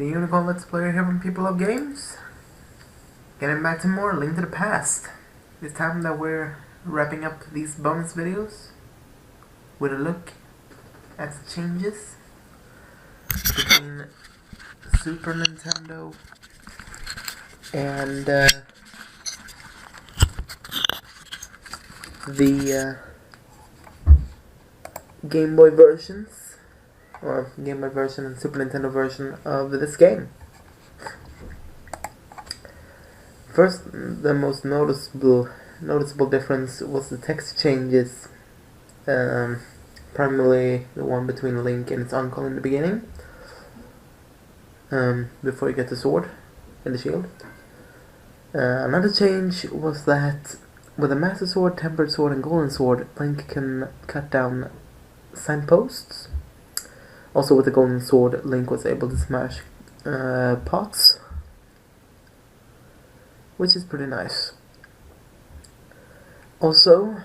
the Unicorn Let's Player here from People of Games. Getting back to more Link to the Past. This time that we're wrapping up these bonus videos with a look at the changes between Super Nintendo and the Game Boy versions, or Game Boy version and Super Nintendo version of this game. First, the most noticeable difference was the text changes, primarily the one between Link and its uncle in the beginning, before you get the sword and the shield. Another change was that with a Master Sword, Tempered Sword, and Golden Sword, Link can cut down signposts. Also with the Golden Sword, Link was able to smash pots, which is pretty nice. Also,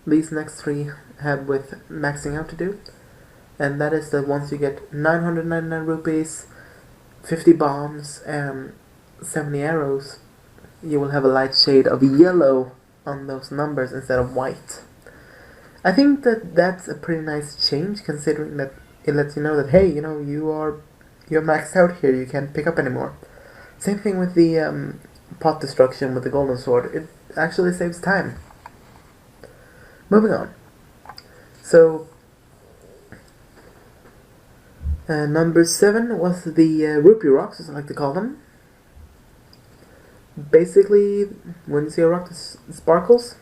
these next three have with maxing out to do, and that is that once you get 999 rupees, 50 bombs, and 70 arrows, you will have a light shade of yellow on those numbers instead of white. I think that that's a pretty nice change, considering that it lets you know that, hey, you know, you're maxed out here, you can't pick up anymore. Same thing with the pot destruction with the Golden Sword. It actually saves time. Moving on. So, number 7 was the rupee rocks, as I like to call them. Basically, when you see a rock that sparkles,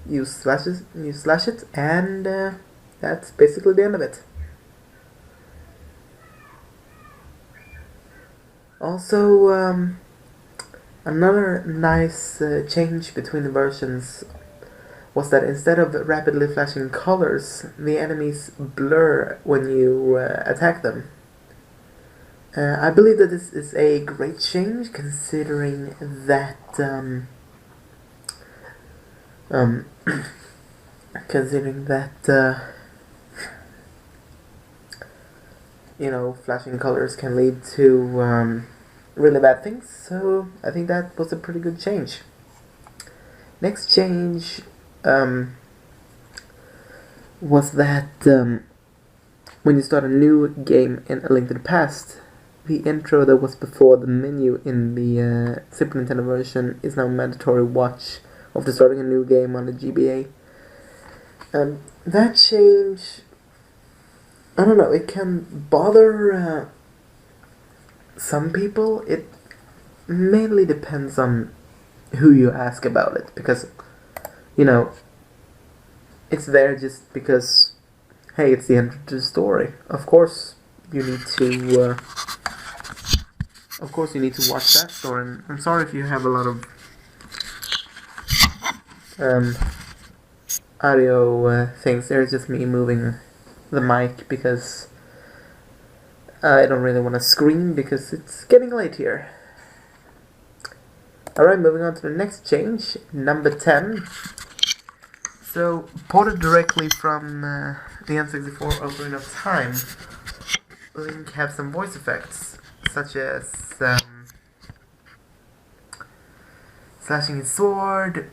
you slash it, and that's basically the end of it. Also, another nice change between the versions was that instead of rapidly flashing colors, the enemies blur when you attack them. I believe that this is a great change, considering that you know, flashing colors can lead to really bad things. So I think that was a pretty good change. Next change was that when you start a new game in A Link to the Past, the intro that was before the menu in the Super Nintendo version is now mandatory watch after starting a new game on the GBA. That change, I don't know, it can bother some people. It mainly depends on who you ask about it, because, you know, it's there just because, hey, it's the end of the story. Of course you need to watch that story. And I'm sorry if you have a lot of audio things. There's just me moving the mic because I don't really want to scream because it's getting late here. Alright, moving on to the next change, number 10. So, ported directly from the N64 Ocarina of Time, Link have some voice effects, such as slashing his sword,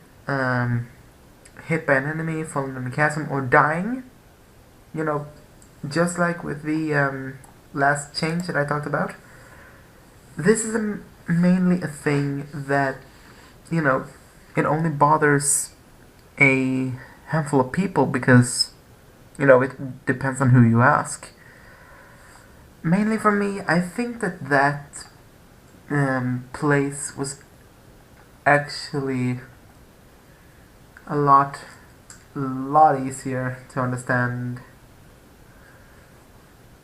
hit by an enemy, falling in a chasm, or dying. You know, just like with the last change that I talked about. This is mainly a thing that, you know, it only bothers a handful of people because, you know, it depends on who you ask. Mainly for me, I think that place was actually a lot easier to understand,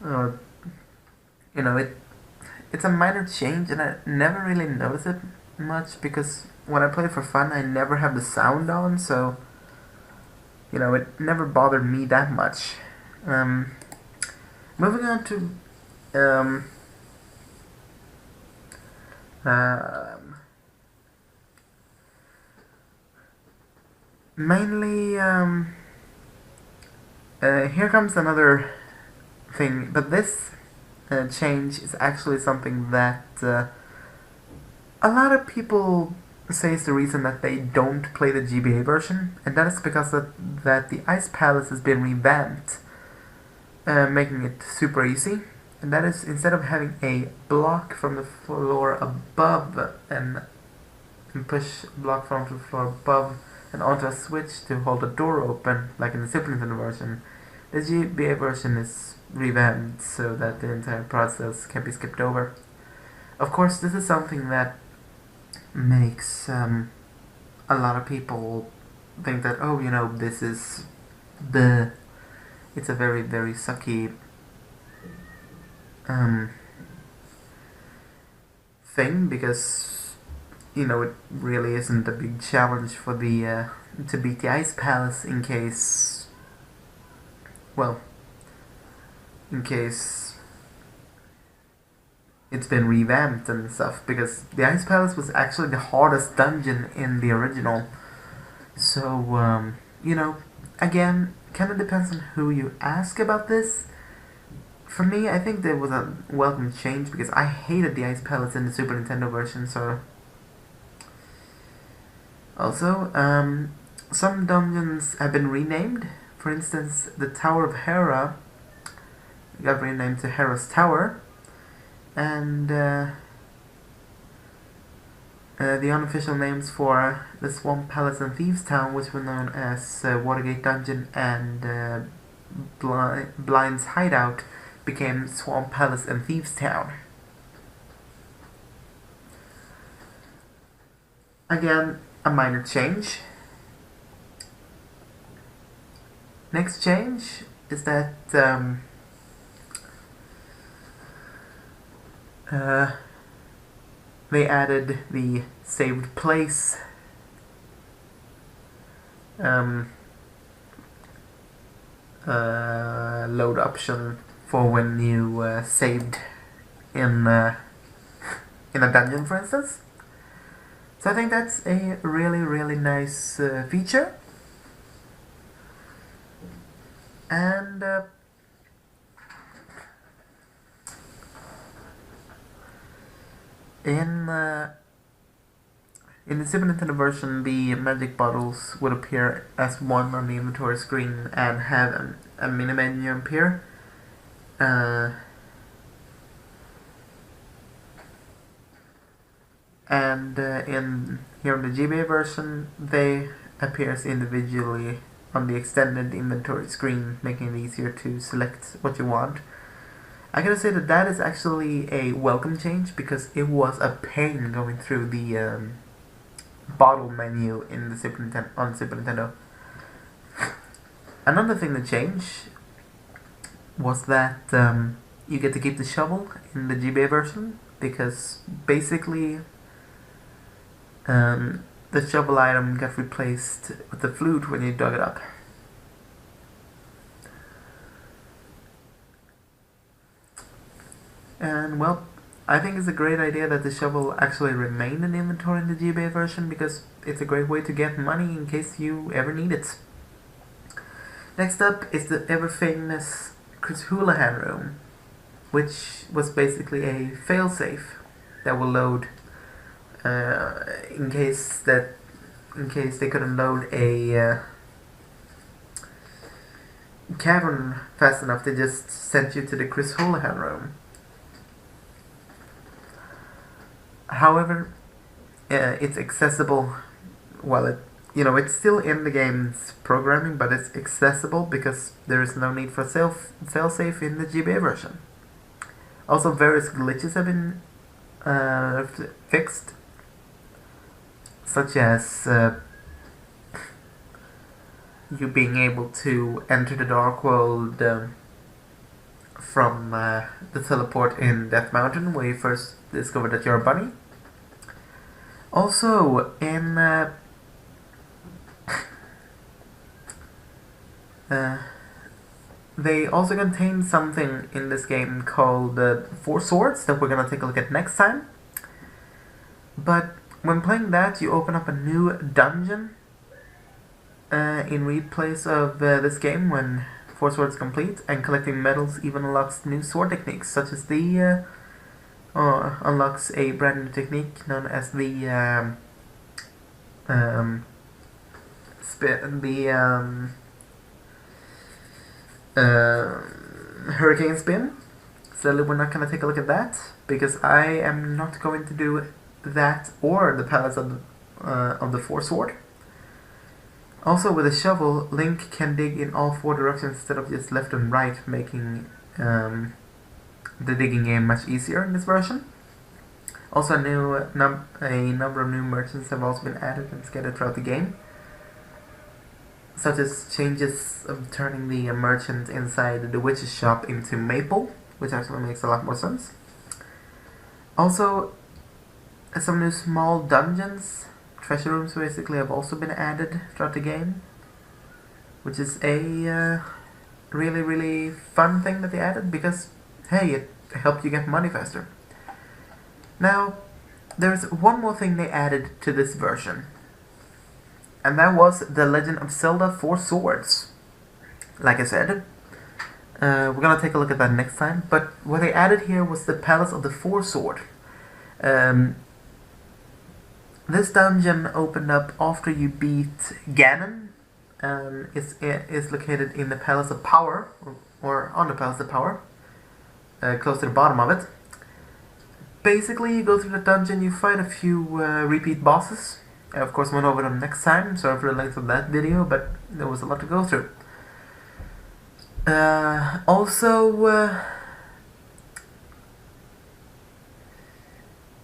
or, you know, it's a minor change, and I never really notice it much because when I play for fun, I never have the sound on, so, you know, it never bothered me that much. Moving on to mainly here comes another thing, but this change is actually something that a lot of people say is the reason that they don't play the GBA version, and that is because that the Ice Palace has been revamped, making it super easy. And that is, instead of having a block from the floor above and push a block from the floor above and onto a switch to hold a door open, like in the Super Nintendo version, the GBA version is revamped so that the entire process can be skipped over. Of course, this is something that makes a lot of people think that, oh, you know, this is it's a very, very sucky thing, because, you know, it really isn't a big challenge for the to beat the Ice Palace in case it's been revamped and stuff, because the Ice Palace was actually the hardest dungeon in the original. So, you know, again, kind of depends on who you ask about this. For me, I think there was a welcome change, because I hated the Ice Palace in the Super Nintendo version, so... Also, some dungeons have been renamed. For instance, the Tower of Hera got renamed to Hera's Tower, and the unofficial names for the Swamp Palace and Thieves Town, which were known as Watergate Dungeon and Blind's Hideout, became Swamp Palace and Thieves Town. Again, a minor change. Next change is that they added the saved place load option for when you saved in a dungeon, for instance. So I think that's a really, really nice feature. And in the Super Nintendo version, the magic bottles would appear as one on the inventory screen and have a mini menu appear. And in the GBA version, they appears individually on the extended inventory screen, making it easier to select what you want. I gotta say that is actually a welcome change, because it was a pain going through the bottle menu in the Super Nintendo. Another thing that changed was that you get to keep the shovel in the GBA version, because basically the shovel item got replaced with the flute when you dug it up. And well, I think it's a great idea that the shovel actually remained in the inventory in the GBA version, because it's a great way to get money in case you ever need it. Next up is the ever famous Chris Houlihan room, which was basically a failsafe that will load in case they couldn't load a cavern fast enough. They just sent you to the Chris Houlihan room. However, it's accessible. Well, it's still in the game's programming, but it's accessible because there is no need for failsafe in the GBA version. Also, various glitches have been fixed, such as you being able to enter the Dark World from the teleport in Death Mountain, where you first discover that you're a bunny. Also, in they also contain something in this game called Four Swords that we're gonna take a look at next time. But when playing that, you open up a new dungeon in replace of this game when 4 swords complete, and collecting medals even unlocks new sword techniques, such as the unlocks a brand new technique known as the hurricane spin. So we're not gonna take a look at that because I am not going to do that or the palace of the 4 sword. Also, with a shovel, Link can dig in all 4 directions instead of just left and right, making the digging game much easier in this version. Also, a number of new merchants have also been added and scattered throughout the game, such as changes of turning the merchant inside the witch's shop into Maple, which actually makes a lot more sense. Also, some new small dungeons, treasure rooms basically, have also been added throughout the game, which is a really, really fun thing that they added because, hey, it helped you get money faster. Now, there's one more thing they added to this version, and that was The Legend of Zelda 4 Swords. Like I said, we're gonna take a look at that next time, but what they added here was the Palace of the 4 Sword. This dungeon opened up after you beat Ganon. It's located in the Palace of Power, or on the Palace of Power, close to the bottom of it. Basically, you go through the dungeon, you fight a few repeat bosses. I of course went over them next time, sorry for the length of that video, but there was a lot to go through. Also,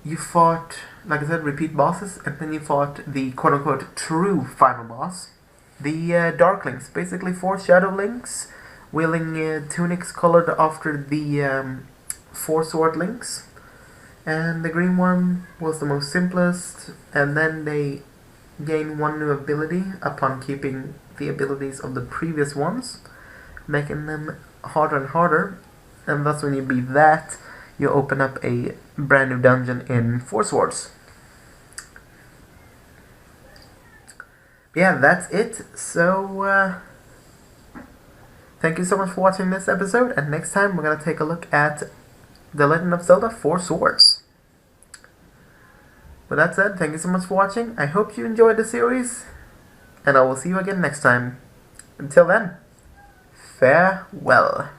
you fought, like I said, repeat bosses, and then you fought the quote-unquote true final boss, the Dark Links, basically 4 Shadow Links, wielding tunics colored after the 4 Sword Links. And the green one was the most simplest, and then they gain 1 new ability upon keeping the abilities of the previous ones, making them harder and harder, and thus when you beat that, you open up a brand new dungeon in 4 Swords. Yeah, that's it. So, thank you so much for watching this episode, and next time we're going to take a look at The Legend of Zelda 4 Swords. With that said, thank you so much for watching. I hope you enjoyed the series, and I will see you again next time. Until then, farewell.